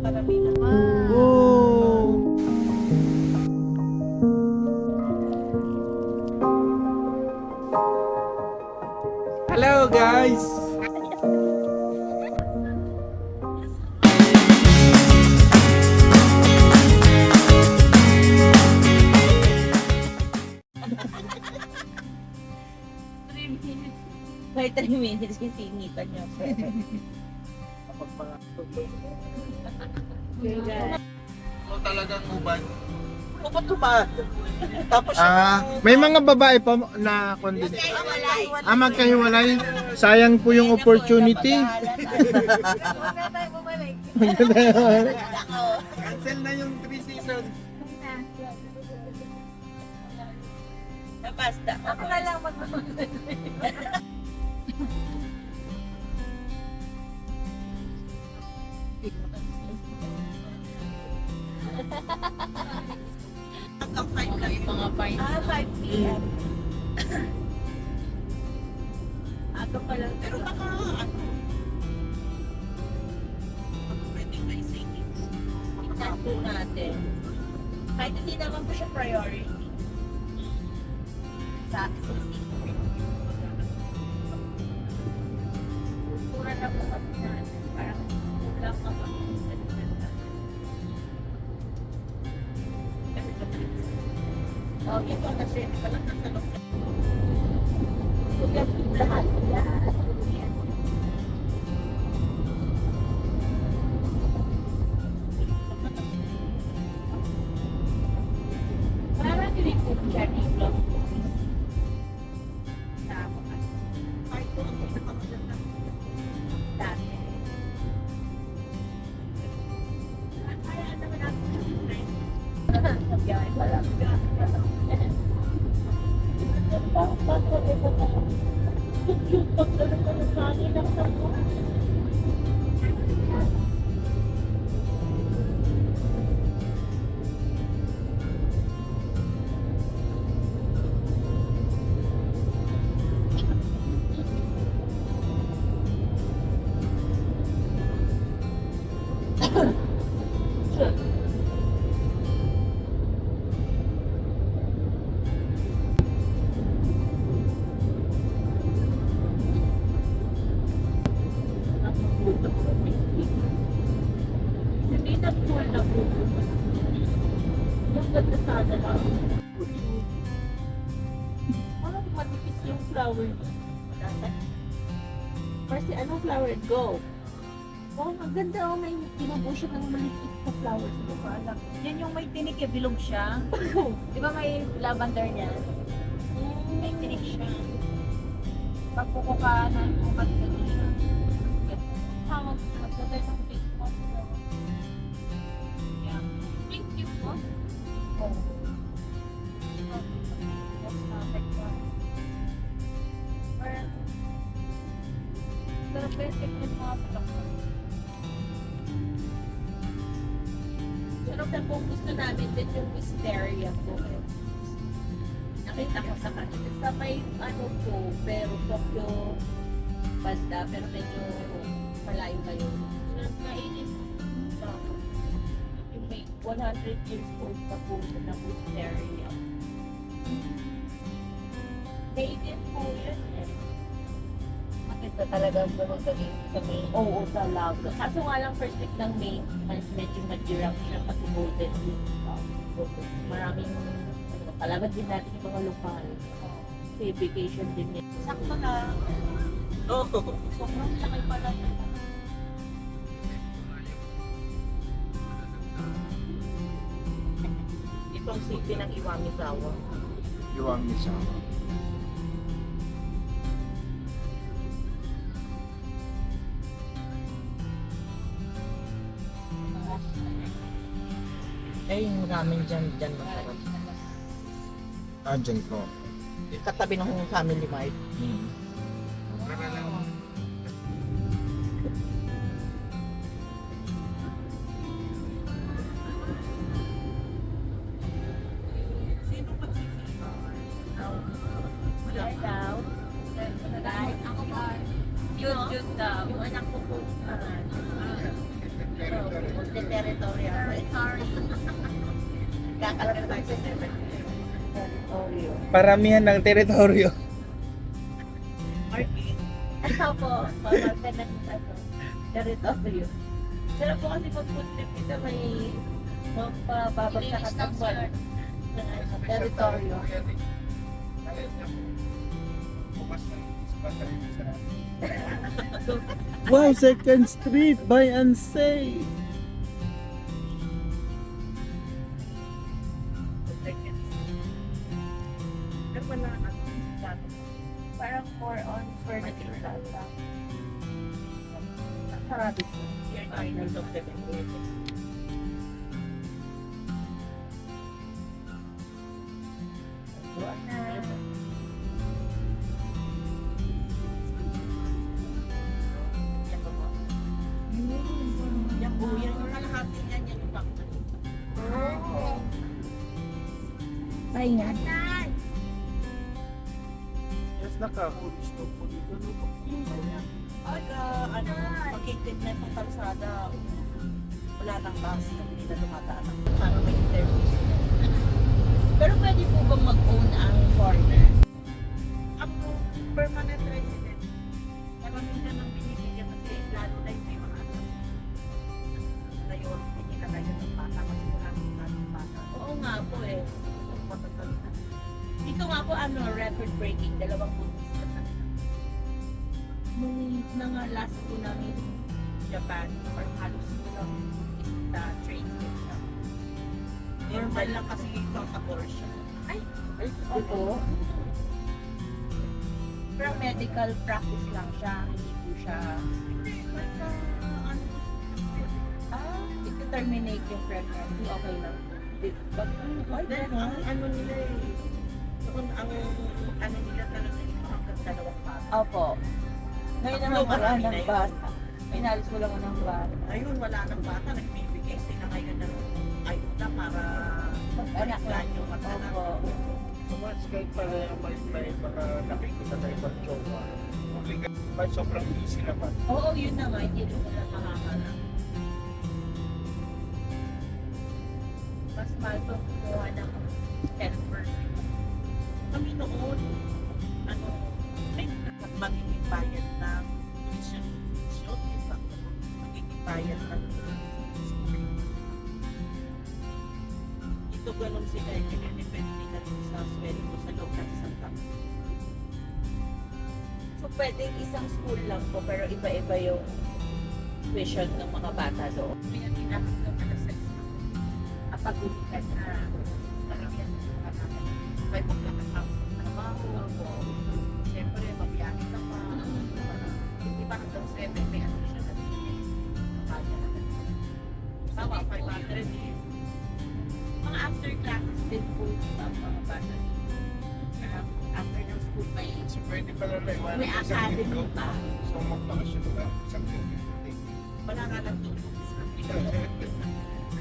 karamihan. Oh! Hello guys! May 3 minutes yung sinitan niya. So talagang ubad. Ubad-ubad. Tapos May mga babae pa na kondit. Magkahiwalay. Sayang po yung opportunity. Cancel na yung 3 seasons. Basta. Ako na lang hanggang 5 lang yung mga fine. 5 p.m. Aga pa lang. Pero baka pwede may savings. Tingnan po natin. Kahit hindi naman po siya priority. Sa SSC. Mura na po kami natin. Parang kulang ka pa. Ito kasi pala nasa loob. Sugat lahat. Parang din po siya dito. Ay, ito ang pinakamaganda. Dati. Kaya naman natin. Sabihan pa lang. Hindi na pool na po. Yung ganda sana lang. Parang matipis yung flower. Kasi anong flower? Go. Oh, ang ganda. Oh, may pinubo siya ng maliit na flowers. Hindi ko alam. Yan yung may tinik eh, bilog siya. Di ba may lavender niya? May tinik siya. Pag puko ka na, umat ka siya. Tawag siya. Magdala ng pink moss. Yeah. Pink cute moss? Oo. That's perfect one. Parang, pero basic din mga pilak. Pero sa kung gusto namin din yung wisteria po. Nakita ko sa kanila. Sa may ano po, pero Tokyo banda, pero medyo malayo kayo. Nainit po. Yung may 100 years old pa po na wisteria. Nainit po yun eh. Makita talaga bumunta dito sa main. Oo, talaga. Kaso nga lang first week ng May, medyo mag-girap siya kasi golden week. Maraming palabad din natin yung mga lokal. Kasi vacation din yan. Sakto na. Oo. Sobrang laki pala. Itong city ng Iwamizawa. Iwang Misawa. Yung ramen dyan masarap. Dyan po. Katabi ng Family Mart. Sino daw? Dahil ako ba? Yun daw. Yung anak ko po. Multi-territory ako eh. Sorry. Kakalala tayo sa 7. Territorio. Paramihan ng teritoryo. Marking. Ako po, pamagka ng territorio. Pero po kasi pag food trip ito may mapababagsakan ng buwan. Territorio. Wow, Second Street, buy and save. Pero wala na. Parang more on furniture data. Sarado po. Here are the of the languages. Doon na. Yan po po. Yan po, yan yung kalahati yan, yan yung factory. Pahingan. Yes, naka-holy stop po dito. Ay, ano, pagkikit na itong kalsada, wala nang bus na hindi na dumadaan. Para may interview sila. Pero pwede po bang mag-own ang foreigner? Ang permanent resident, maraming na nang binibigyan kasi lalo na yung may mga anak. Na yun, hindi na kayo ng bata kasi maraming ng bata. Oo nga po eh. Matagal na. Ito nga po, ano, record-breaking, 2 buntis na sa nung last po namin Japan or halos kulang is the train station. Normal lang kasi itong abortion. Ay, Opo. pero medical practice lang siya, hindi po siya i-terminate yung pregnancy, okay lang. But, then, ang ano nila eh, noon ang ano nila talaga yung hanggang 2 bata. Opo. Ngayon naman wala ng bata. Inalis ko lang ng bata. Ayun, wala nang bata, nagbibigay sila ngayon ng ayuda para Anak plan yung mag-anak. Opo. So much kahit pala may baka nakikita tayo pag jowa. Okay, sobrang easy naman. Oo, yun na nga, hindi rin nila makakalap. Mas mahal pa kumuha ng 10%. Kami noon, ano, ay magiging bayad ng tuition, diba? Magiging bayad ng school. Ito ganun sila, dinidepende na sa sweldo sa loob ng isang taon. So, pwedeng isang school lang po, pero iba-iba yung tuition ng mga bata doon. May ginamit ng alas 6 kapag umikat na karamihan sa mga bata. May pagkakatapos ng trabaho, siyempre, mabiyahin ka pa. Hindi pa hanggang 7, may ano siya na kaya na. Tama, 500 eh. Mga after classes din po sa mga bata. After ng school, may So pwede pala may may academy pa. So magbakasyon ka isang linggo. Wala nga lang tulog.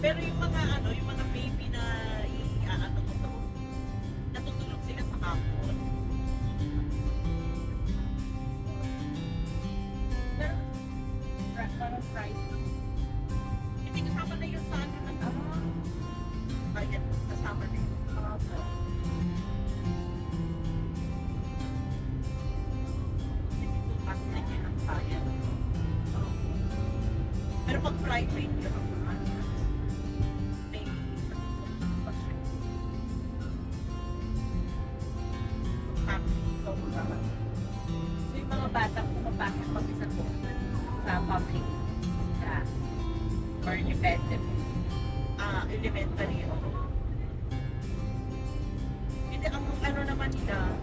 Pero yung mga ano, yung mga baby na i-ano ko to, natutulog sila sa hapon. Pero, parang Friday. Hindi kasama na yun sa ano ng ayan, kasama na yun. Kasi dito, mas na yun ang bayan. Pero pag private yun ang mga may so yung mga batang pumapasok pag isa po sa public na or independent elementary o hindi ang ano naman nila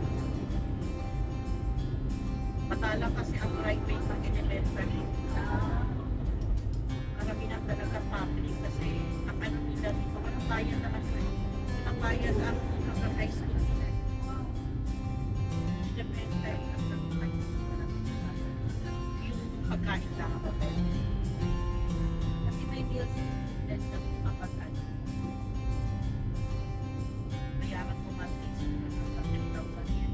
matala kasi ang private ng elementary karamihan talaga public kasi ang ano nila dito, walang bayad naman ko eh. Ang bayad ang hanggang high school nila. Depende hanggang high school nila. Yung pagkain lang ako. Kasi may meals din na kapag ano. Bayaran mo monthly sa 10,000 yen.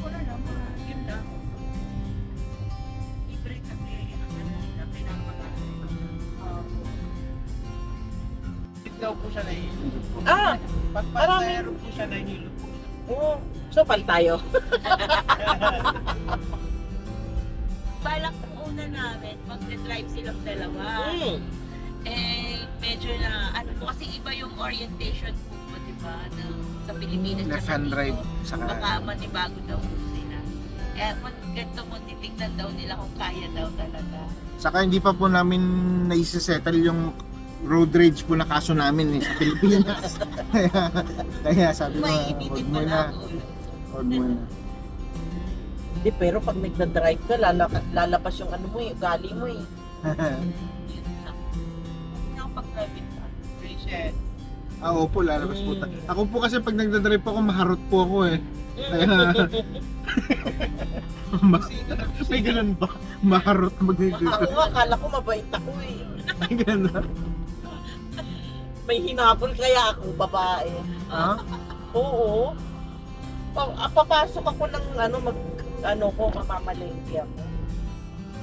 Wala naman. Yun lang. Libre kasi ang ano nila, kailangan mag-ano. daw po siya nahihilo. Ah, Pag pasahero po siya nahihilo po siya. oo. So, pal tayo. Balak ng una namin, mag-drive silang dalawa. Mm. Eh, medyo na, ano po, kasi iba yung orientation po, di ba, na, sa Pilipinas. Left tsaka hand dito. drive sa Baka kanan. manibago daw po sila. Eh, ganito mo, titignan daw nila kung kaya daw talaga. Saka hindi pa po namin naisesettle yung road rage po na kaso namin sa Pilipinas. kaya sabi ko, May huwag initin mo pa na. na ako. Huwag mo na. Di, pero pag nagda-drive ka, lalabas yung ano mo eh, ugali mo eh. Yun lang. Hindi ako pag-private pa. Patience. Ako po, lalabas po. Ako po kasi pag nagdadrive ako, maharot po ako eh. Kaya... May ganun ba? Maharot Ako magdadrive. nga, akala ko mabait ako eh. May ganun. May hinabol kaya ako, babae. Ha? Oo. Papasok ako ng mamamalengke ako.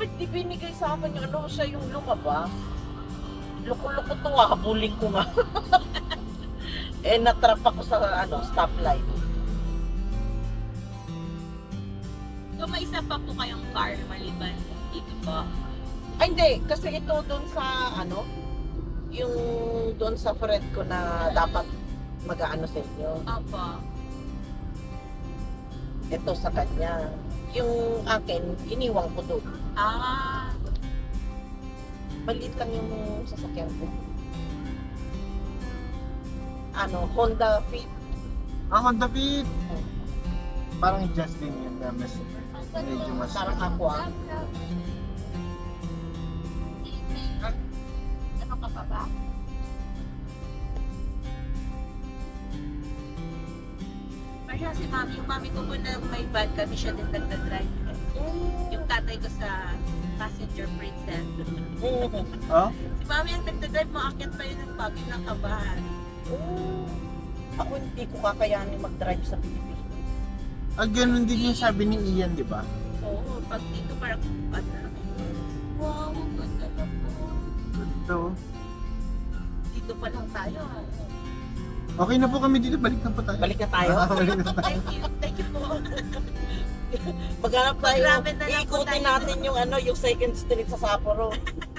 Ba't di binigay sa akin yung ano, siya yung lumabas? Loko-loko to, habulin ko nga. Natrap ako sa stoplight. So, may isa pa po kayong car maliban dito po. Ay, hindi. Kasi ito doon sa, yung doon sa friend ko na dapat mag-aano sa inyo. Opo. Ito sa kanya. Yung akin, iniwan ko doon. Ah, Maliit lang yung sasakyan ko. Honda Fit. Honda Fit. Parang Justin yun na mas medyo mas... Parang ako ano ka pa ba? Parang si mami, yung mami ko po na may van kami, siya din nagda-drive. Yung tatay ko sa passenger princess. Oh? Si mami ang nagda-drive, maakyat pa yun ng pagod ng kabahan. Ako hindi ko kakayanin mag-drive sa Pilipinas. Ganun din yung sabi ni Ian, di ba? Oo, pag dito parang, wow, ganda na po. Ito. Dito pa lang tayo. Okay na po kami dito, balik na po tayo. Balik na tayo. Balik na tayo. Thank you po. Maghanap tayo. Mag-ramen na lang po Ikutin tayo. natin yung second street sa Sapporo.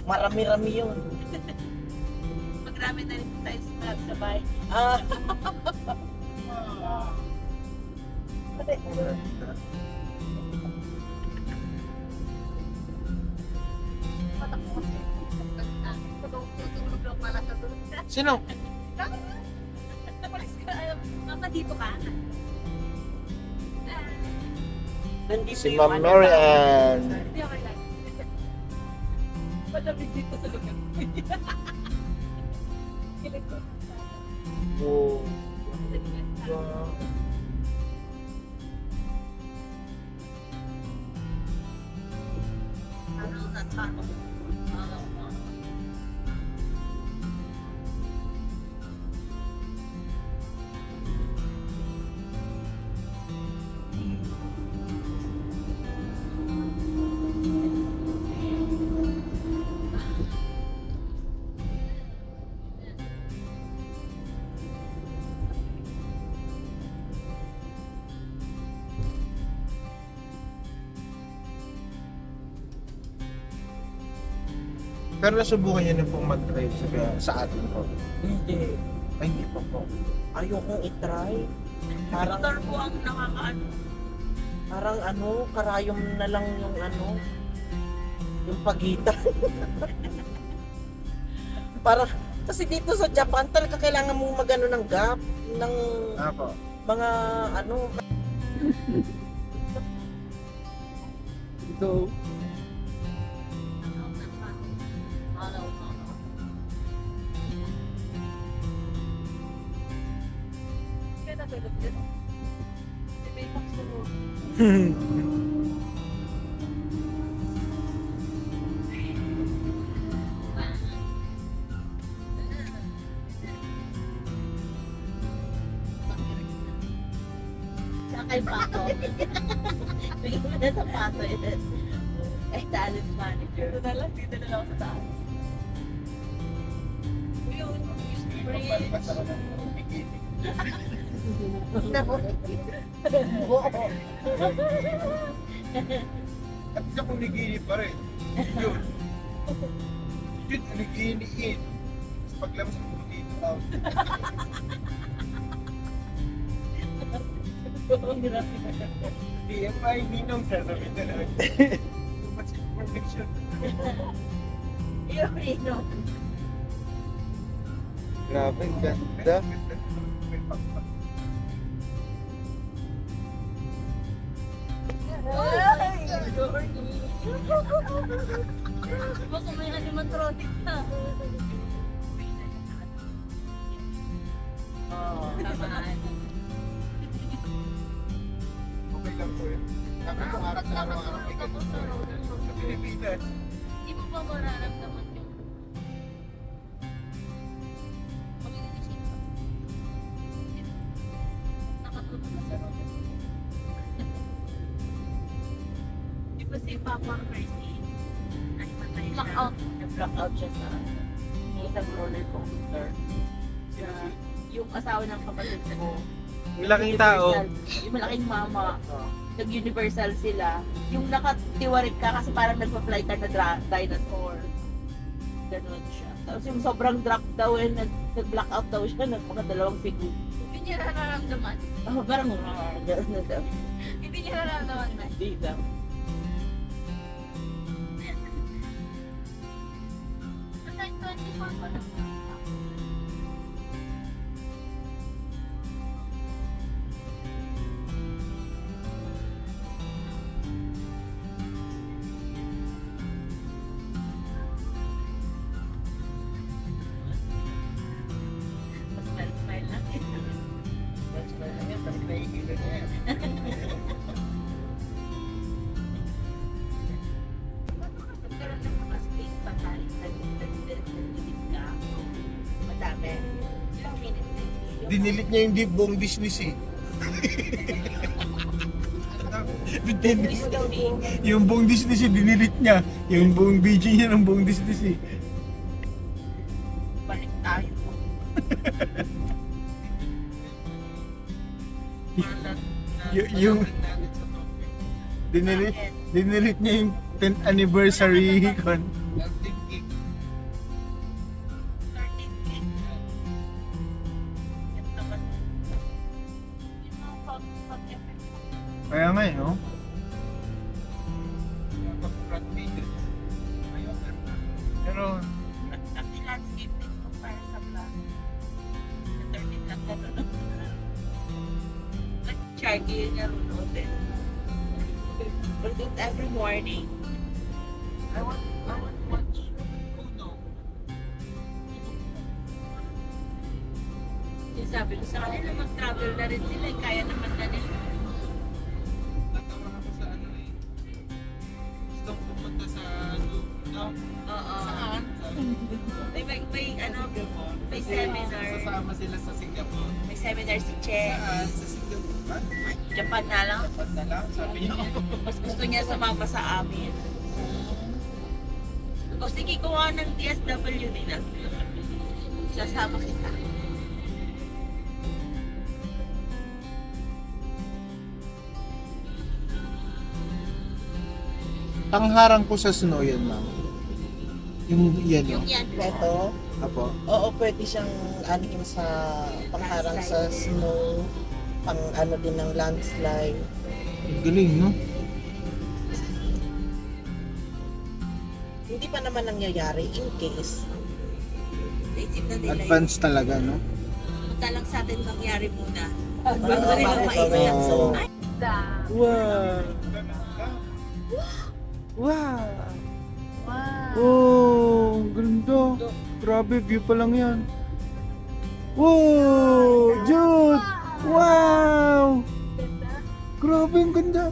Marami-rami yun. Magrami na rin po tayo sa sabay. Ah, Tutulog lang pala sa tulog. Sino? Mama, dito ka. nandito Si yung Ma'am Mary Ann. Hindi ako lang. Malamig dito sa lugar. Oh. Pero nasubukan niyo na pong mag-drive sa atin po. Hindi. Ay, hindi pa po. Ayokong itry. Parang, Motor po ang nakakaano. karayom na lang yung pagitan. Para, kasi dito sa Japan talaga kailangan mong magano ng gap, ng Apo. mga Ito. Kaya natulog yun. Di ba yung magsulog? Sakay pa ako. Bigyan mo na sa pato yun. Eh, talent manager. Dito na lang, dito na lang ako sa taas. Yung spray. At isa kong nagini pa rin. Yun. Yun, naginiin. Tapos paglabas ko dito out. DMI, ninong sasabihin na lang. Too much information. Yung Rino. Grabe, ang ganda. Ay! Baka may animatronic na. Oo, tamaan. Okay lang po yun. Sabi ko harap sa araw-araw may ganun sa Pilipinas. Hindi mo ba mararamdaman yung pag-iisip ka? Nakatulog ka sa road. Di ba si Papa Percy? Ay, matay siya. Blackout. Nag-blackout siya sa isang roller coaster. Yung asawa ng kapatid ko. Ang laking tao. Yung malaking mama. Nag-universal sila. Yung nakatiwarik ka kasi parang nagpa-fly ka na dinosaur. Ganon siya. Tapos yung sobrang drop daw eh, nag-blackout daw siya, nagpaka-dalawang segundo. Hindi niya nararamdaman. Parang gano'n na daw. Hindi niya nararamdaman na. Hindi daw. Sa 9:24 pa lang. Mas smile lang. That's why na yan, sabi naiilan na yan. Nagkaroon ng mga space pa tayo. Nag-delete ka. Madami. Ilang minutes na yun? Dinilit niya yung buong business eh. Dinilit. Yung buong business eh, dinilit niya. Yung buong video niya ng buong business eh. Balik tayo. Yung dinilit niya yung 10th anniversary con. 13 gig. Yan naman. Yung mga pag-effect. Kaya nga eh, no? Pero, Landscape din kung para sa vlog. Sa 13 lang gano'n. Nag-charge yung nanonood din. But do it every morning. I want to watch Kuno. Yung sabi ko sa kanila, mag-travel na rin sila. Kaya naman na nila. Natawa ako sa ano eh. Gusto kong pumunta sa zoo. No? Oo. Saan? May ano, may seminar. Sasama sila sa Singapore. May seminar si Che. Saan? Sa Singapore. Japan na lang. Dapat na lang, sabi niya. Mas gusto niya sumama sa amin. O sige, kuha ng DSW nila. Sasama kita. pangharang po sa snow yan, ma'am. Yung yan, Yung no? yan. Ito, Apo. oo, pwede siyang anuhin sa pangharang sa snow, pang ano din ng landslide. Ang galing, no? Hindi pa naman nangyayari in case. Naisip na nila yun. Advance talaga, no? Punta lang sa atin mangyari muna. Oo, Bago nila bago maisip. gawin. So, Ay, Wow! Wow! Wow. Oh, ang ganda. Grabe, view pa lang yan. Wow! Jude! Wow! Grabe, ang ganda.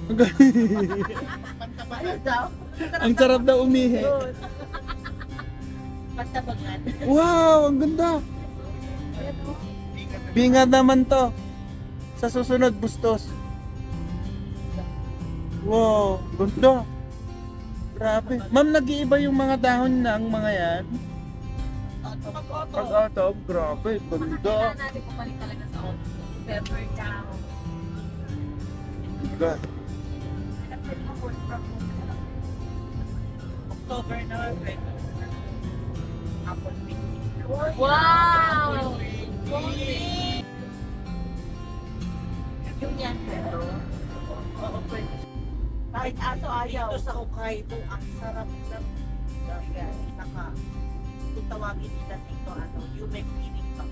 Ang ano daw? Ang sarap daw umihi. Pagtabangan. Wow, ang ganda. Bingat naman to. Sa susunod, bustos. Wow, ganda. Grabe. Ma'am, nag-iiba yung mga dahon ng mga yan. O, Pag-auto. Pag-auto, grabe, Kailangan ganda. natin bumalik talaga sa office. February ka. God. Pwede ka work from home. October na, pwede. Apple Picnic. Wow! Yung yan, pero, oo, pwede. Kahit aso ayaw. Dito sa Hokkaido, ang sarap ng dahil kung tawagin nila dito, Yume Clinic Cup.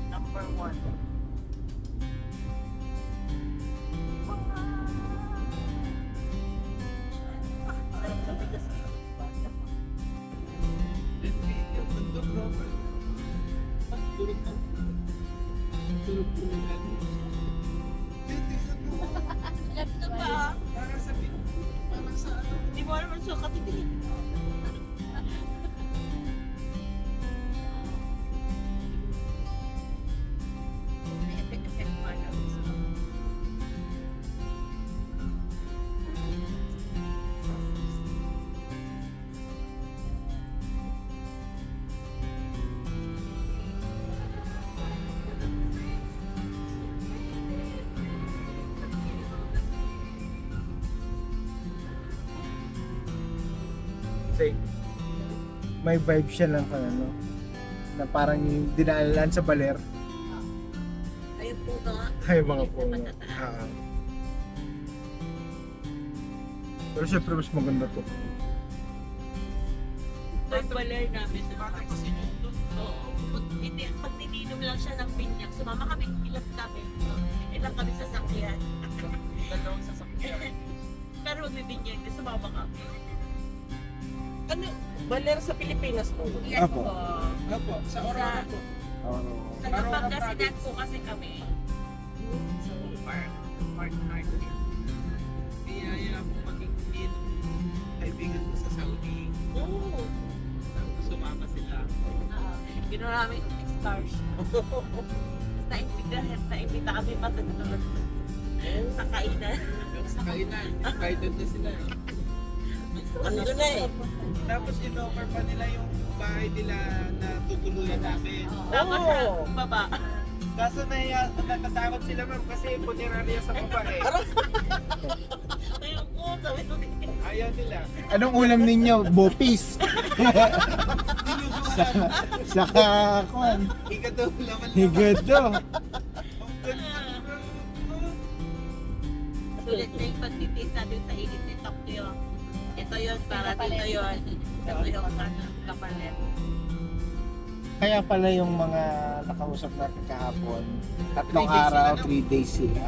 Number 1. Sarap na bigas dito. Yung mundo, proper. Tulog na. Tulog po nila. Ito ba? Para sa para sa ano. Hindi mo naman sukat ito. Kasi may vibe siya lang kung ano, na parang yung dinaanan sa baler. Ayun po na. Ay, mga puno. Pero syempre mas maganda to. Ang baler namin. Tapos yung doon. Oo. Hindi, pag nininom lang siya ng pinyak, sumama kami, ilang kami. Ilang kami sa sakyan. Dalawang sasakyan. Pero magbibinyag na sumama kami. Ano? Baler sa Pilipinas po. Yes Apo. po. Opo, sa Aurora po. Oo. Sa Pangasinan po kasi kami. So, park hard. Biyaya po maging kaibigan ko sa Saudi. Oh. Tapos sumama sila. Ginawa namin excursion. Naimbita kami matutulog. Sa kainan. Sa kainan, invited na sila. Ano na eh? Tapos in-offer pa nila yung bahay nila na tutuluyan namin. Tapos sa baba. Kaso natatakot sila ma'am kasi punerarya sa baba eh. Ayun ko, sabi ko Ayaw nila. Anong ulam ninyo? Bopis. Saka, kuan, Higa daw laman higado. sulit na yung pagtitis natin sa init ni Tokyo. Ito yun, para dito yun. Ito yung kapalit. Kaya pala yung mga nakausap natin kahapon, 3 3 days araw, sila, no? 3 days sila.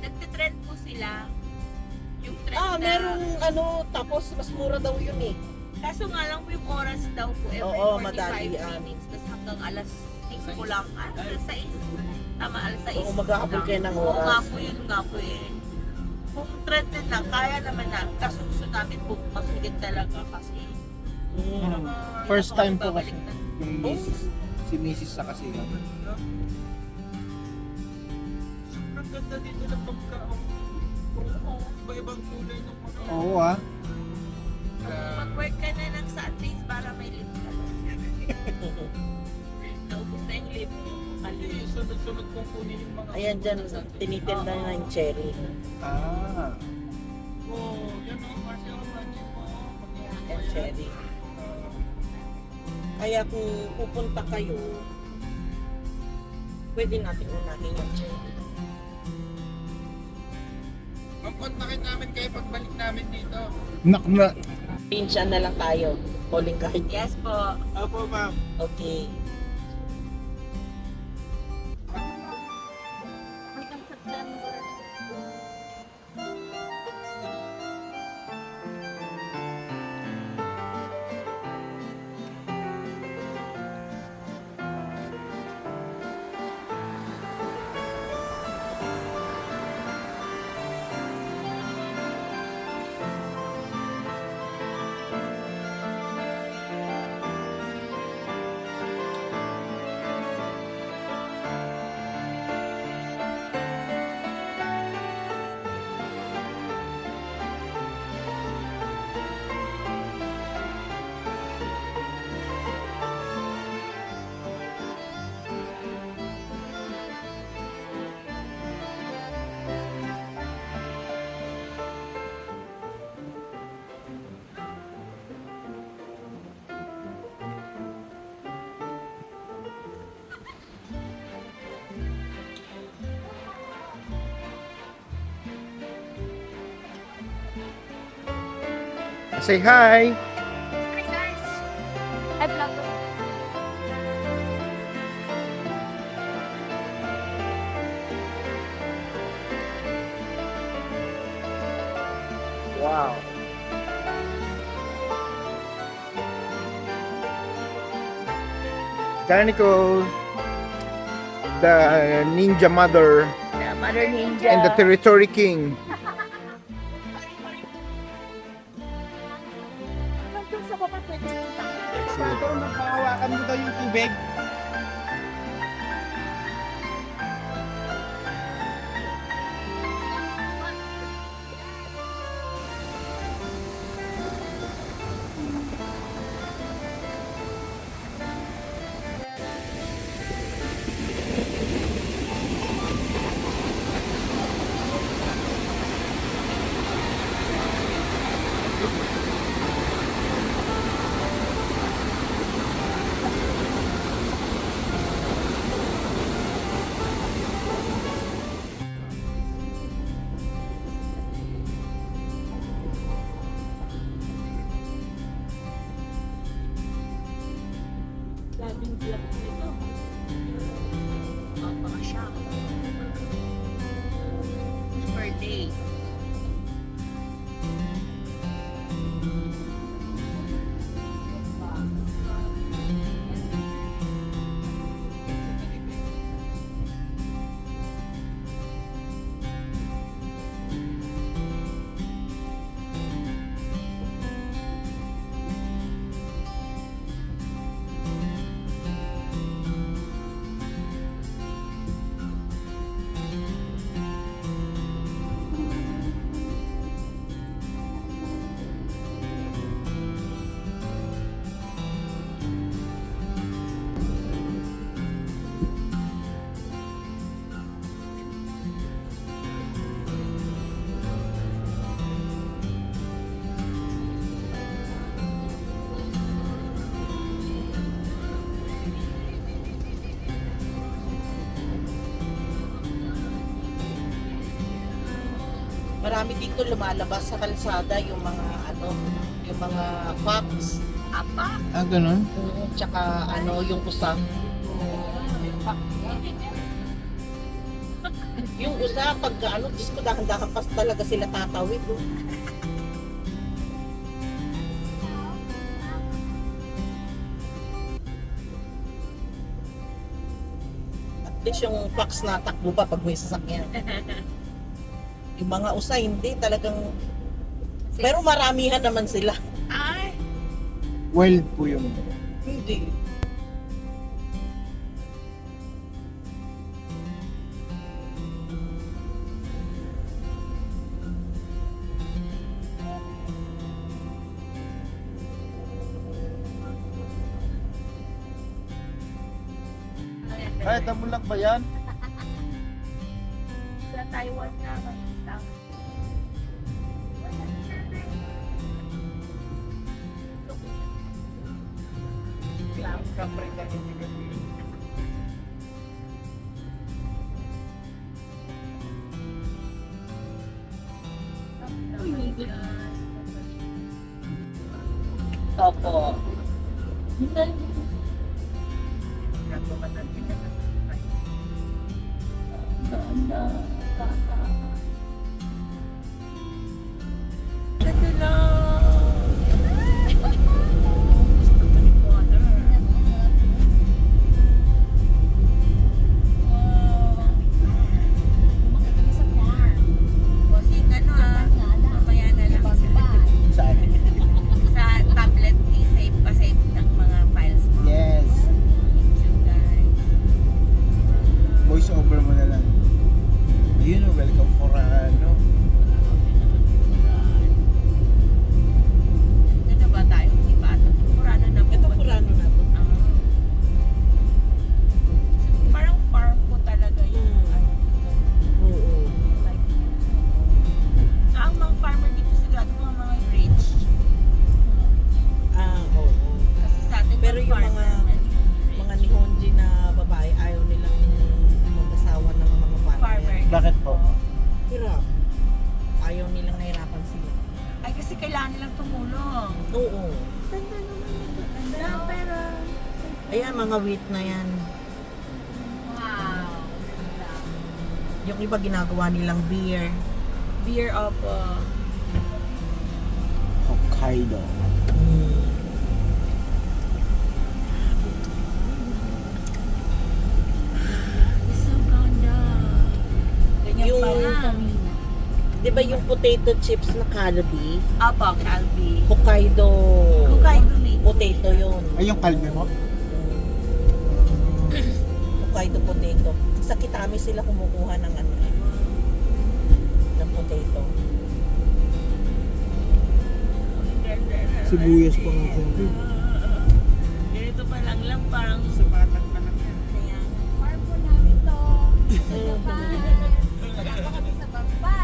Nagtitrend po sila. Yung trend Ah, na... merong tapos mas mura daw yun eh. Kaso nga lang po yung oras daw po every Oo, 45 madalian. minutes. Tapos hanggang alas 5 lang. Alas 6. Tama, alas 6. Oo, maghahabol kayo ng Oo oras. nga po yun nga po eh. Kung trend din lang, kaya naman na. Kaso gusto namin po mas higit talaga kasi First time po kasi babalik na. yung misis, si misis sa kasi. Sobrang ganda dito ng pagkaon. Iba-ibang kulay ng mga. Oo ah. Mag-work ka na ng sa at least para may lift ka. Naubos na yung lift. Hindi, sunod-sunod kong kunin yung mga. Ayan dyan, tinitinda na yung cherry. Ah. Oo, yan o, Marcelo, Marcelo po. Yung cherry. Kaya kung pupunta kayo, pwede natin unahin yung cherry. Mag-kontakin namin kayo pagbalik namin dito. Nak na. Pinsan na lang tayo. Calling kahit. Yes po. Opo, ma'am. Okay. Say hi! Ay, vlog ko. Wow! Garnico, the Ninja Mother The Mother Ninja. and the Territory King. Nandun sa baba, pwede Ito, magpakawakan mo daw yung tubig. Daming vlog nito. mga siya. Per day. Marami dito lumalabas sa kalsada yung mga yung mga fox, apa, Ah, ganun? tsaka yung usang. Yung usa pag Diyos ko, dahan-dahan pa talaga sila tatawid. Oh. At least yung fox na takbo pa pag may sasakyan. Yung mga usa hindi talagang, pero maramihan naman sila. Ay! Wild po yung... Hindi. Ay, tamo lang ba yan? Sa Taiwan na. Opo. Saan? Sa tablet, i-save pa-save ng mga files mo. Yes. Thank you, guys. Voice over mo na lang. Ayun o, welcome. tumulong. Oo. Ganda naman ito. Ganda ng pera. Ayan, mga wheat na yan. Wow. Yung iba ginagawa nilang beer. Beer of Hokkaido. so ganda. Ganyan Yung- pala. Di ba yung potato chips na Calbee? Apo, Calbee. Hokkaido. Hokkaido made. Potato yun. Ay, yung kalbe mo? Hokkaido potato. Sa Kitami sila kumukuha ng ano ng potato. Sibuyas pa nga po. Ganito pa lang parang Sa batang pa lang yan. kaya. Farm po namin to. Sa Japan. Wala pa kami sa baba.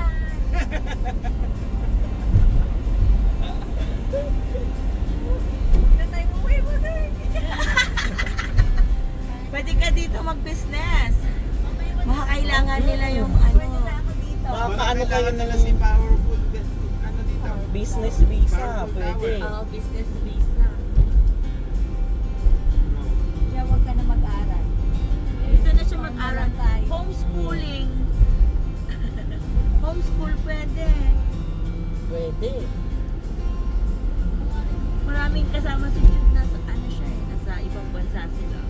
Na tayo umuwi mo, sir. Pwede ka dito mag-business. Makakailangan nila yung ano. Makakaano kayo nila ng si Powerful ano dito? business visa, pwede. Oo, business visa. Kaya huwag ka na mag-aral. Dito na siya mag-aral. Homeschooling. Homeschool pwede. Pwede. Maraming kasama si Jude nasa ano siya eh, nasa ibang bansa sila.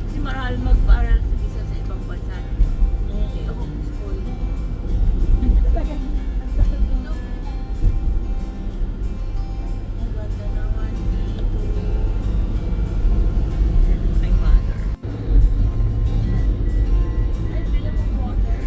Kasi mahal mag-aaral sa visa sa ibang bansa. Kaya homeschool. Ang ganda naman dito. Ay, mother. Ay, bilang mo water.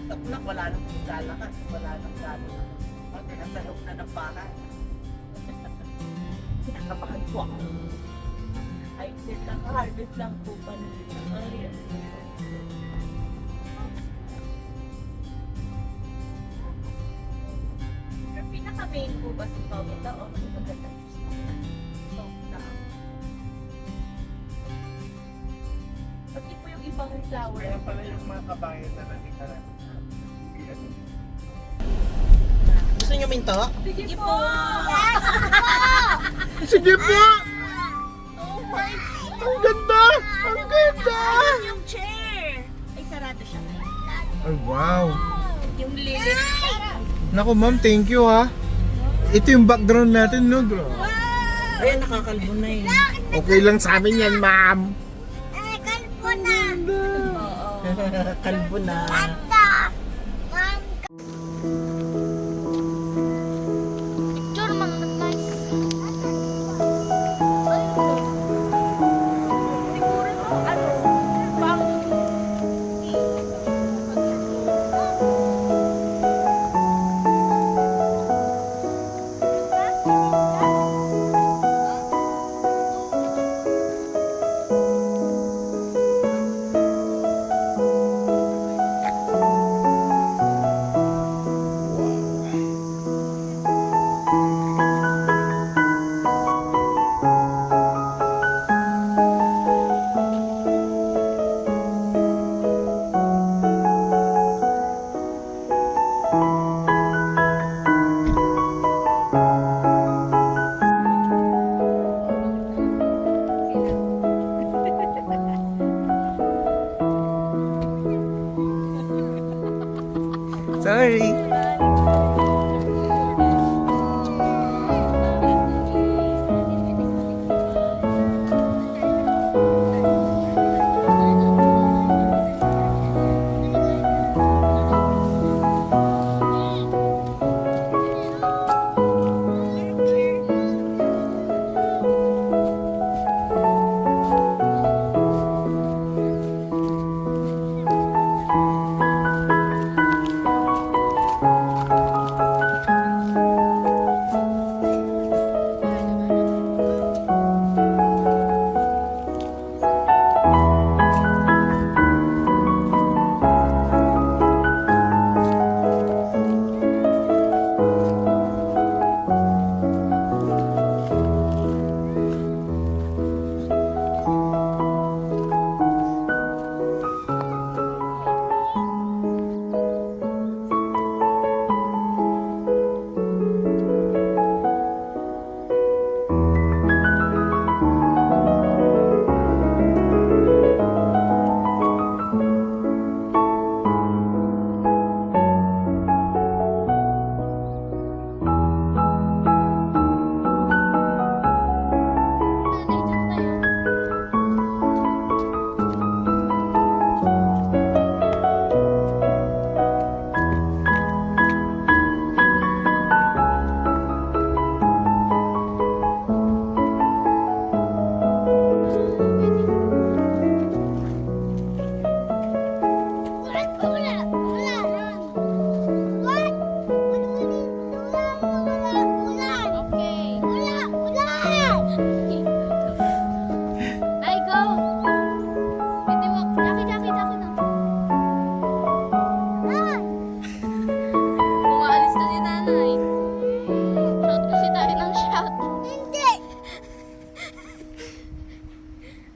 Taplak, wala nang lalakas. Wala nang gano'n. Pag nasa loob na ng bahay. Nakabahan po ako. Ay, harvest lang po pa nila. Ay, Yung pinaka-main po ba si Paulita o mas maganda? So, na. Pati po yung ibang flower. Kaya pala yung mga kabayan na nakikita. Gusto nyo minto? sige po! Sige po! Oh my Ang ganda! Ang ganda! yung chair! Ay, sarado siya. Ay, wow! Yung lily. Naku ma'am, thank you ha. Ito yung background natin, no? Bro? Ayan, nakakalbo na yun. Okay lang sa amin yan, ma'am. Kalbo na. Picture mga nice. Siguro no, ano, pang Sorry.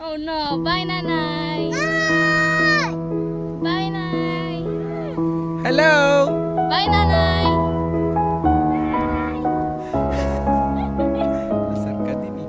Oh no. Bye, Nanay. Bye, Nanay. Hello! Bye, Nanay. Nasaan ka din eh?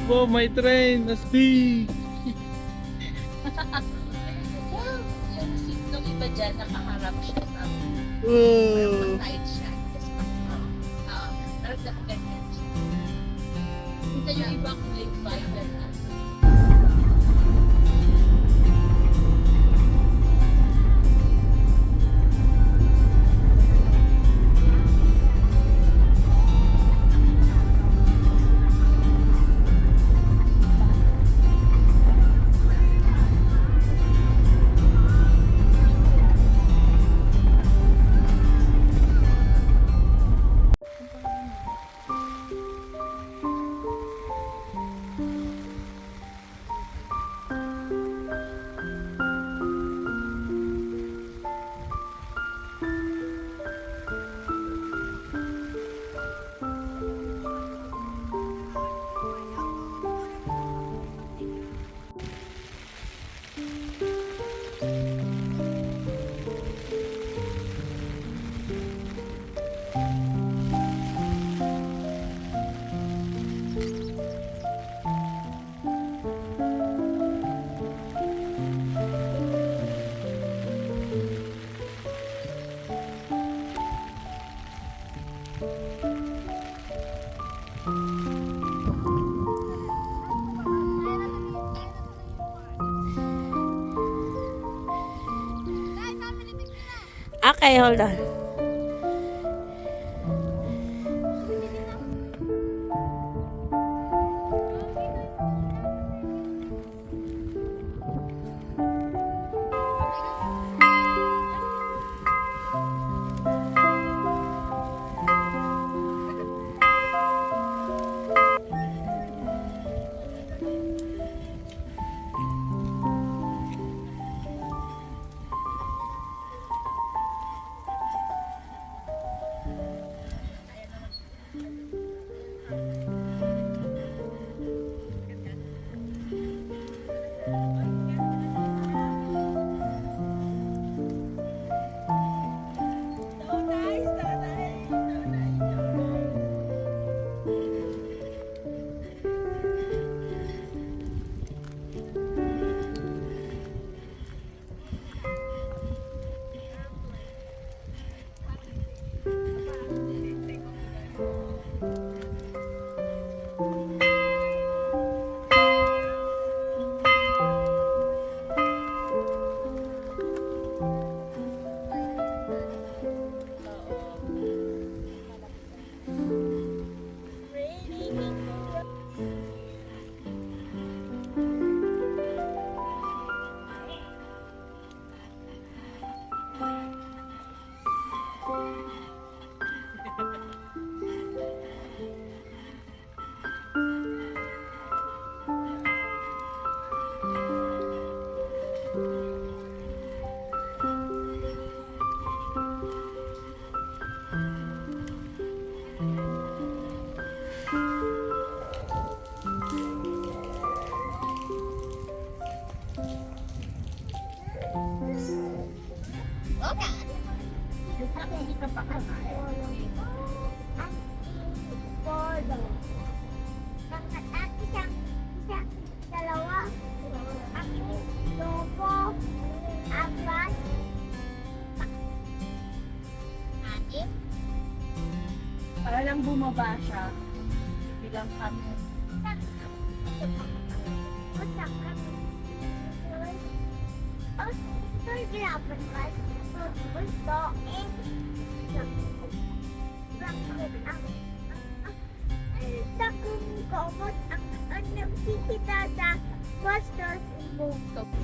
Wow, my train! Astig! Yung seat nung iba dyan, nakaharap siya sa Wow! side siya. Tapos naramdaman ko ganyan siya. Kita yung iba kulay violet na. Okay, hold on. Hindi ka pa kakain. Para lang bumaba siya. Bilang kami.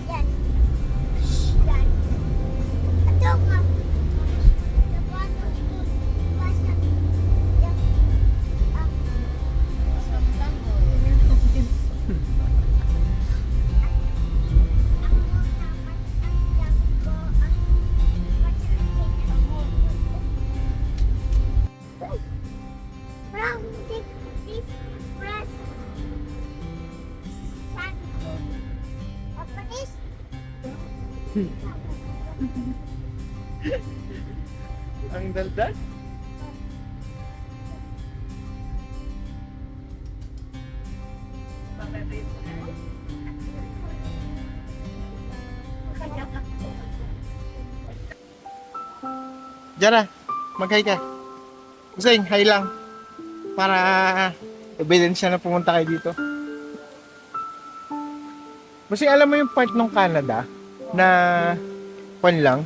Yan. Yan. Ito nga. Ang daldal? Jara, mag-hi ka. Useng, hi lang. Para ebidensya na pumunta kayo dito. Kasi alam mo yung part ng Canada na pan lang.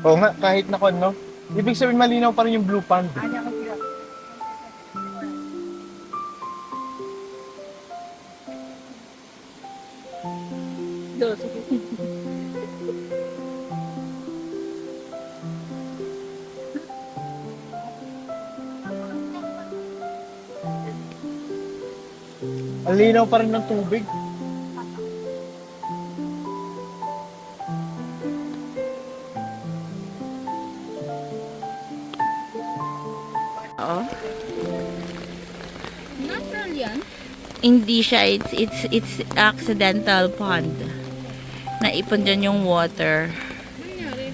Oo nga, kahit na kon, no? Ibig sabihin malinaw pa rin yung blue pond. Ang linaw pa rin ng tubig. Natural yan. Hindi siya, it's accidental pond. Naipon dyan yung water. Nangyari.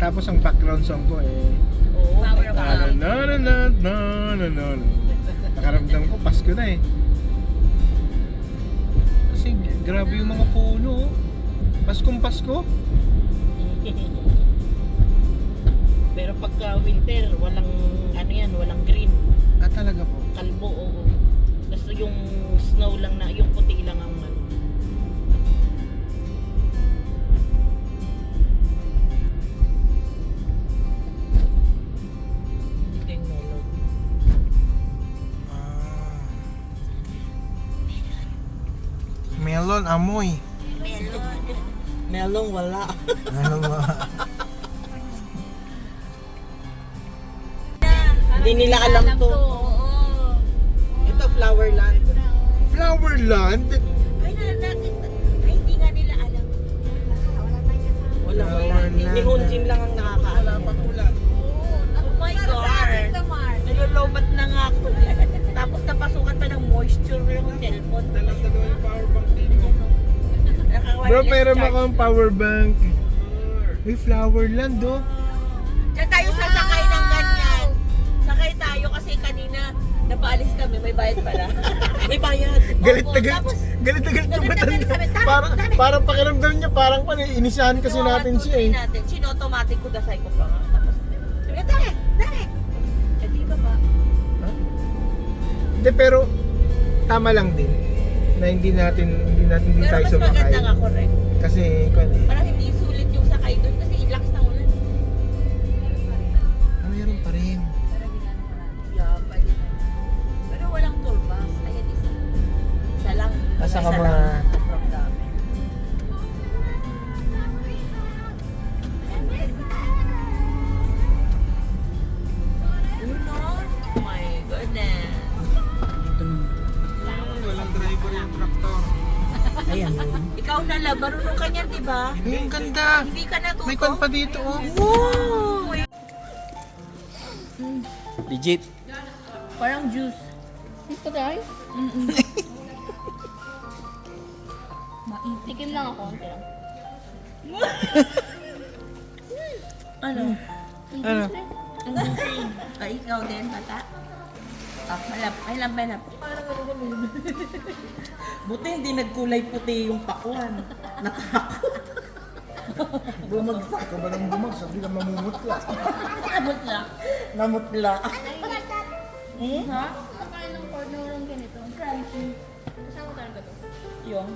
Tapos ang background song ko Power of love. Nakaramdam ko, Pasko na eh. Kasi grabe yung mga puno. Paskong Pasko. Pero pagka winter, walang ano yan, walang green. Ah, talaga po. Kalbo, oo. Basta yung snow lang na, yung puti lang ang ano. Ito yung melon. Melon, amoy. Melon, wala. Ano ba? Hindi nila alam to. Ito, Flowerland. Flowerland? Ay, natin Ni Hunjin lang ang nakakaalam. Pag-ulan. Oh my God! Nalolobat na nga ako. Tapos napasukan pa ng moisture yung cellphone. Dalawa yung power bank dito. Bro, meron akong power bank. May flower land, oh. Diyan tayo sasakay ng ganyan. Sakay tayo kasi kanina napaalis kami, may bayad pala. May bayad. Galit Opo, na galit. tapos, Galit na galit yung galit na galit matanda. sabi, "Dami, Parang, dami." parang pakiramdam niya, parang inisahan kasi Yung natin 1, 2, siya eh. 3 natin, sino-automatic ko dasay ko pa nga. Tapos, sabi niya, dali, dali. Eh di ba ba? Hindi, pero tama lang din na hindi Pero tayo mas sumakay. maganda nga, correct. Kasi, kung ano eh. Parang hindi sulit yung sakay doon kasi ilax na ulan. Mayroon pa rin. Yeah, pwede na. Pero walang tour bus. Ayan, isa. Isa lang. Asa ka Isa ba? lang. Sobrang dami. You know? Oh my goodness. Walang driver yung traktor. Ayan. Ikaw na la, marunong ka niyan, di ba? Ang ganda. Hindi ka natuto. May kwan pa dito, oh. Wow! Legit. Parang juice. Ito tayo? Tikim lang ako. Konti lang. Ano? Ano? Ay, ikaw din, bata? Ah, malap. Buti hindi nagkulay puti yung pakuan. Natakot. Bumagsak. Ikaw ba nang bumagsak? Hindi ka mamumutla. Abot na. Namutla. Ha? Kakain ng corn na walang ganito. Crunchy. Kasama talaga to. Yung?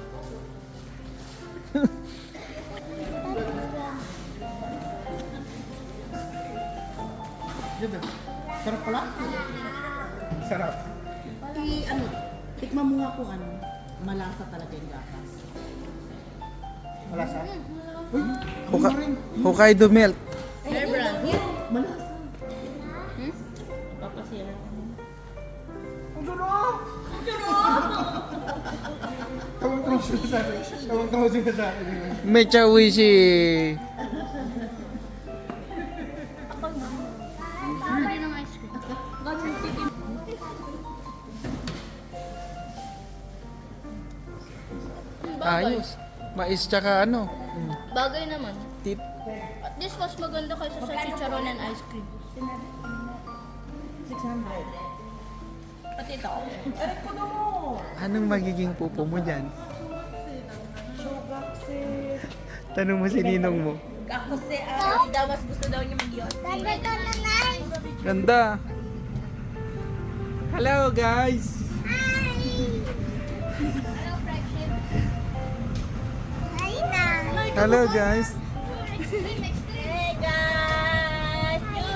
Diba? Sarap pala. Sarap. Ano, tikman mo nga kung ano, malasa talaga yung gatas. Malasa? Hokkaido melt. Air brand. Malasa. Papasira. Tawang-tawang sila sa akin. Tawang-tawang sila sa akin. Mecha wishi. Pwede ng ice cream. Bagay. Ayos. Mais tsaka ano. Bagay naman. Tip. At least mas maganda kaysa sa chicharon and ice cream. 600. Pati ito. Aray ko na mo. Anong magiging pupo mo dyan? Tanong mo si ninong mo. Ako si daw mas gusto daw niya mag-iot. Ganda ka na, Nay. Ganda. Hello guys. Ay, na. Hello guys. Hey guys! Ay,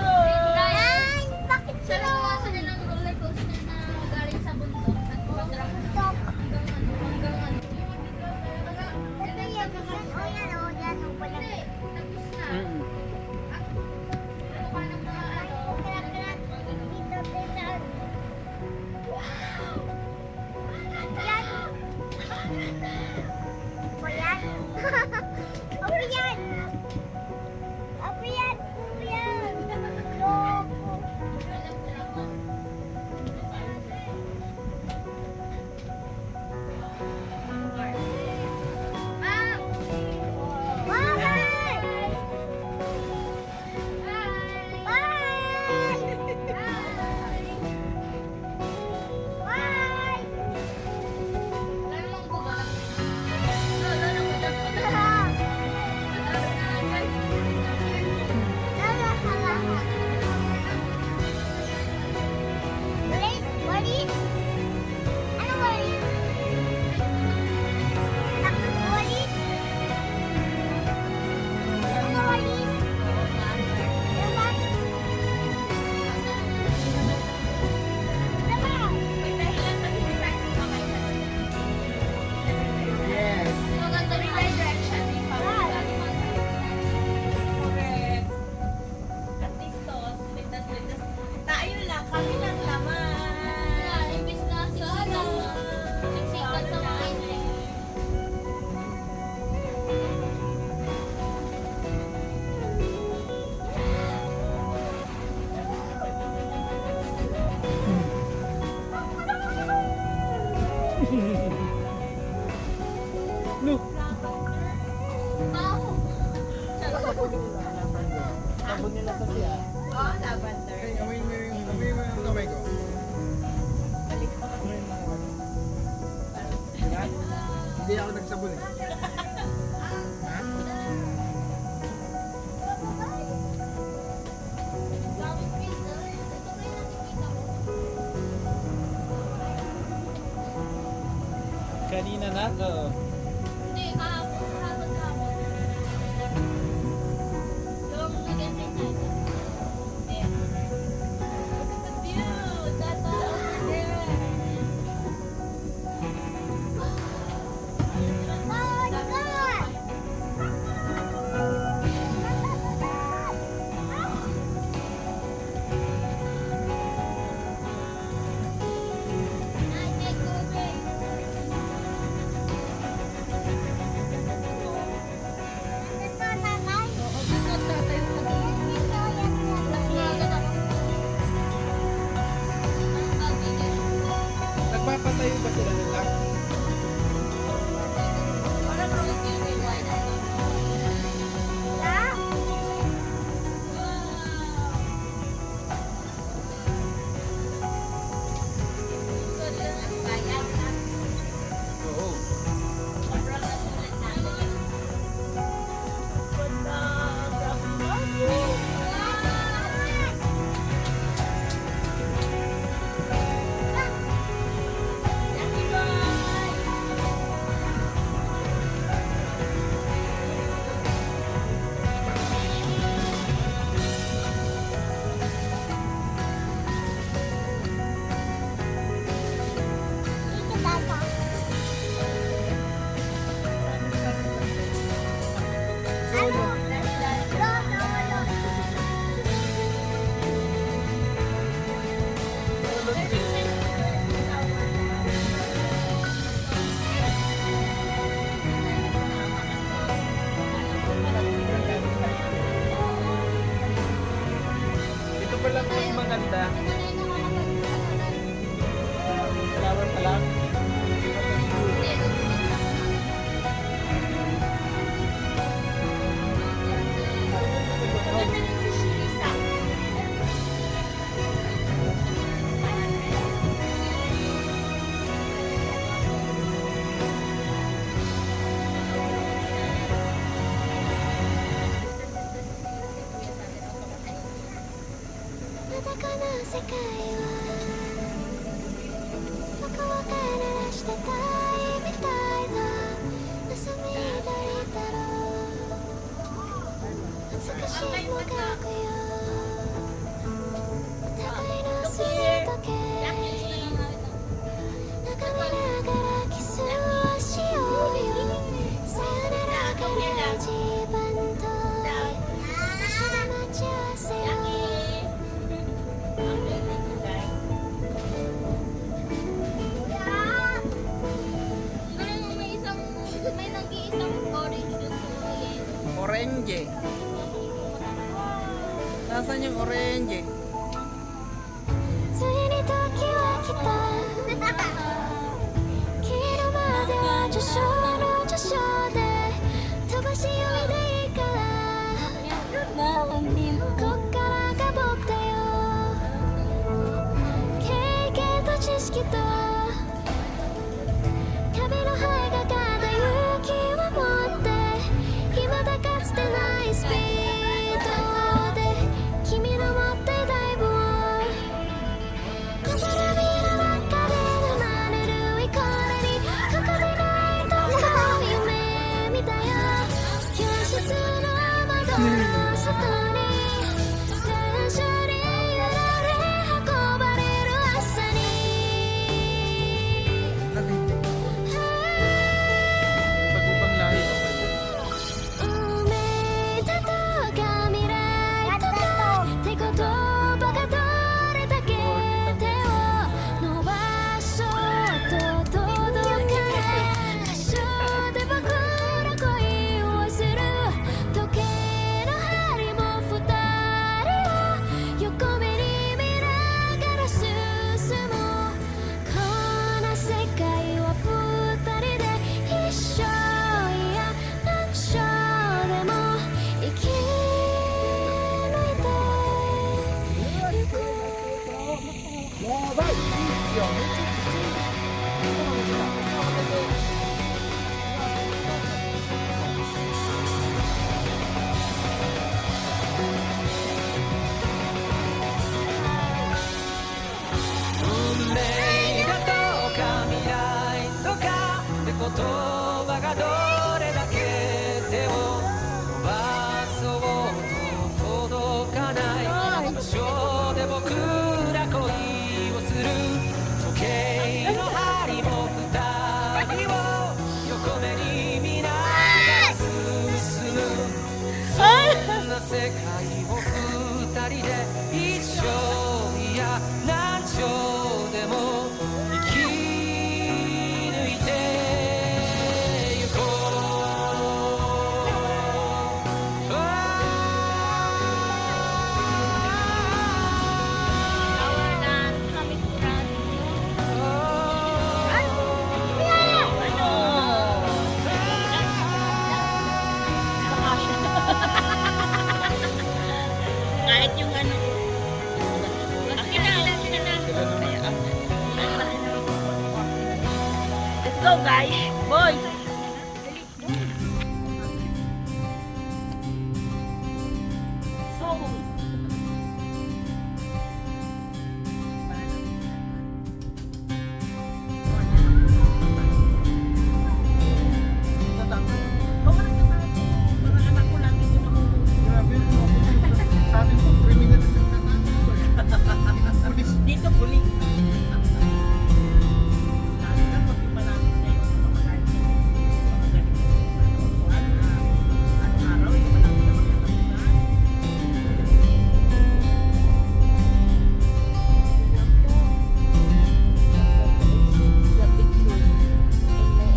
bakit Sa nawasan na ng roller coaster na galing sa bundok at pag-drop stop? hanggang ano. Ito yan, o yan, o yan, o pala. Hindi, tapos na. Ano ka ng mga ano. Kaya, dito, dito. Wow! Yan. O yan. O yan. sabon nila sa siya. Oh, lavender. Ay, amoy mo yung kamay ko. Ha? Hindi ako nagsabon eh. Ha? Kanina na to. Hindi, kahapon. Yung nag-entry tayo. Hindi. Look at the view! That's over there. Nagpapatayo ba sila nila? Oo. Ito pa lang mas maganda. Flower pa lang. May nag-iisang orange dun sa yellow. Orange. Nasaan yung orange? ついに時は来た消えるまでは序章の序章で飛ばし読みでいいからこっからが僕だよ経験と知識と壁の灰がかった勇気を持って未だかつてないスピードで君の持っていたがどれだけ手を伸ばそうと届かない場所で僕ら恋をする時計の針も二人を横目に見ながら進むそんな世界を二人で一生いや何兆でも生き抜いてゆこうNawalan kami kurado. Kahit yung ano. Akin na. Let's go guys. Boys. Grabe, sa atin po, criminal na nagtatanong. Pulis. Dito pulis. Lalo na pag malapit na yung mga ganito, mga ganito, araw-araw yung malapit na mga katunan. The picture and my expectation.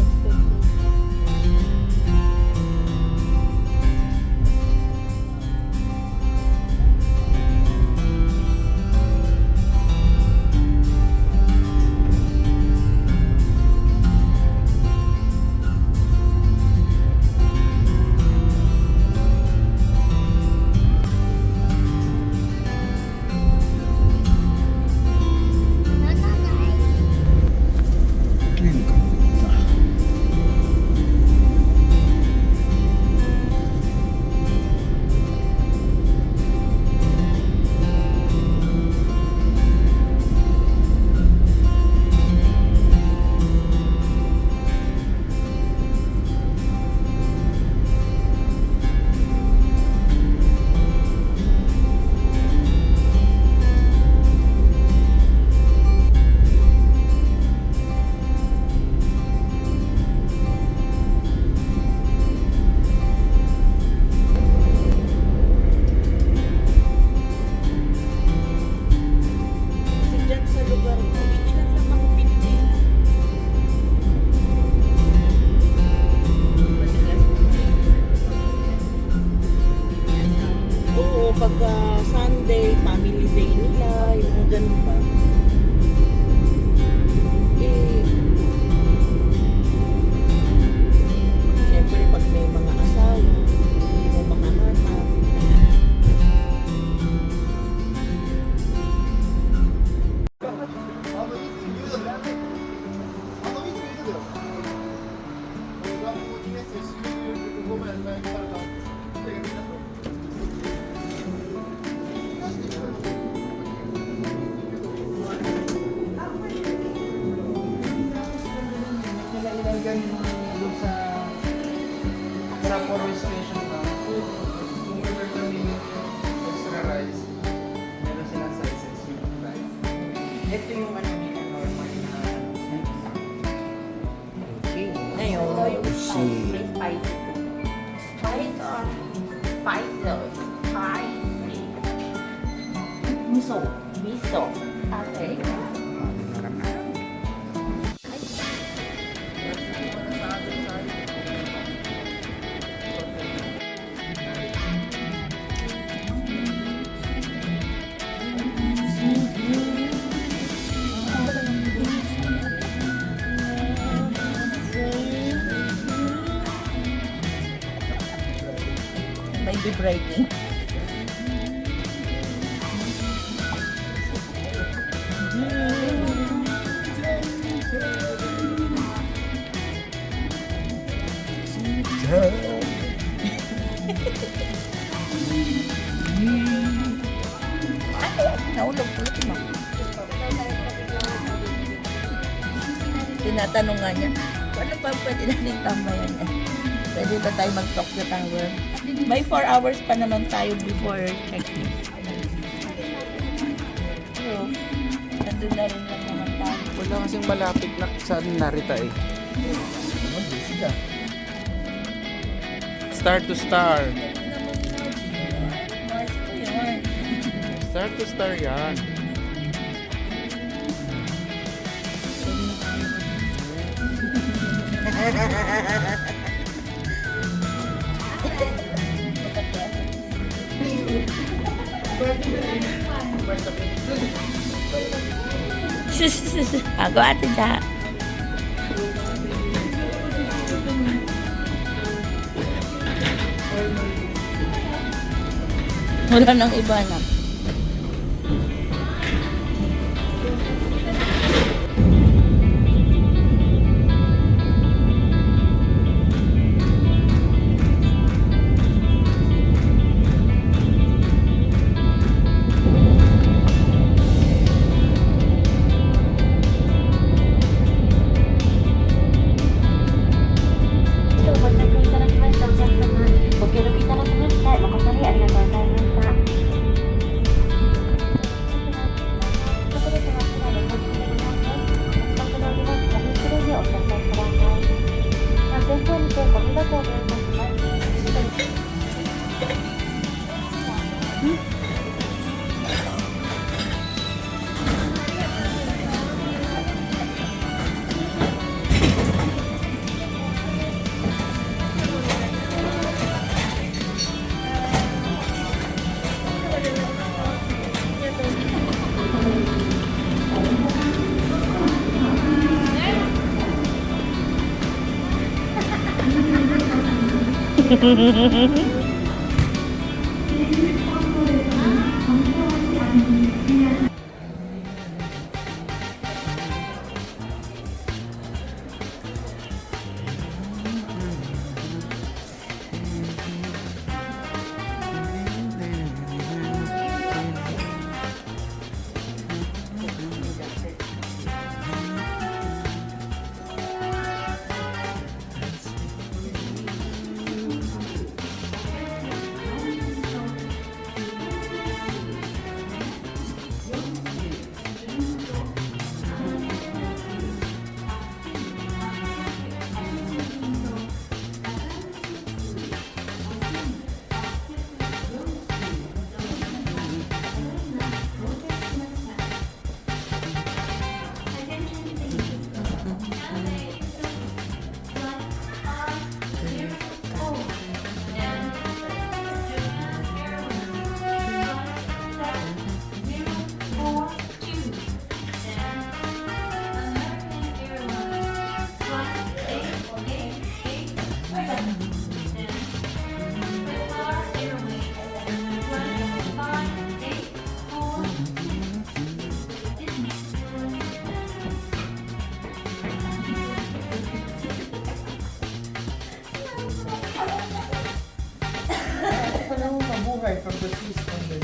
Kasi dyan sa lugar mo, ilan lang ako Pilipino. Oo, pagka Sunday, family day nila, yung mga ganun ba. Eh, syempre pag may mga asawa, hindi mo makahanap. Nilalagyan doon sa Poro Station ba? Kung ever kami extra rice, meron silang sizes yung rice. Ito yung ano nila, normal na ngayon, spicy. Spicy or spicy. Miso. Miso. Okay. May vibrating. Nahulog ulit mo. Tinatanong nga niya, ano pa pwede natin tambayan eh. Pwede ba tayo mag-Tokyo Tower? May 4 hours pa naman tayo before check-in. So, nandun na rin lang naman tayo. Wala kasing malapit na saan Narita eh. Star to star. Mars ko yun. Star to star yan. Ako ate dyan. Wala nang iba na. Mabuhay from the seas and the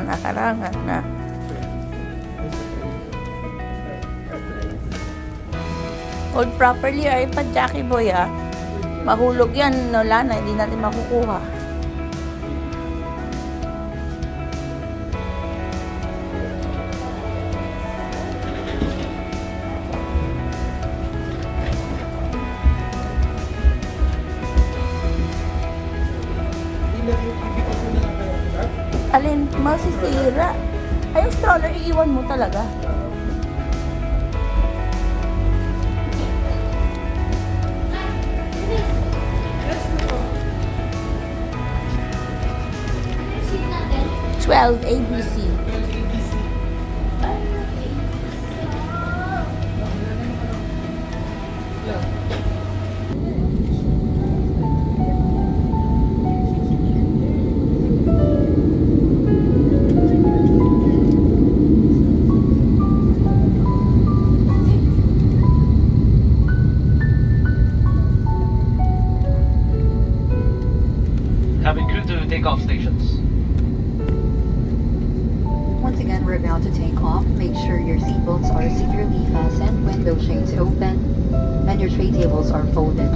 Nakarangan na. Hold properly ay pa Jackie Boy ah. Mahulog yan, wala na, hindi natin makukuha. Masisira. Ay, yung stroller, iiwan mo talaga. Twelve ABC. Cabin crew to take off stations. Once again, we're about to take off. Make sure your seatbelts are securely fastened, window shades open, and your tray tables are folded.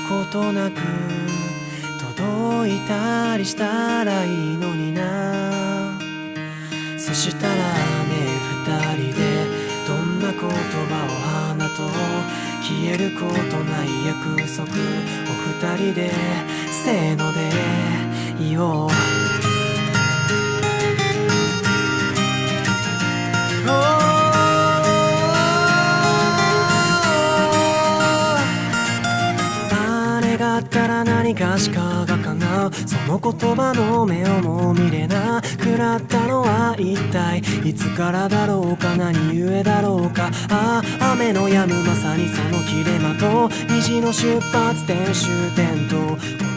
ことなく届いたりしたらいいのにな。そしたらね二人でどんな言葉を花と消えることない約束を二人でせーので言おう。だったら何かしかが叶う。その言葉の目をも見れなくなったのは一体いつからだろうか、何故だろうか。ああ雨の止むまさにその切れ間と虹の出発点終点と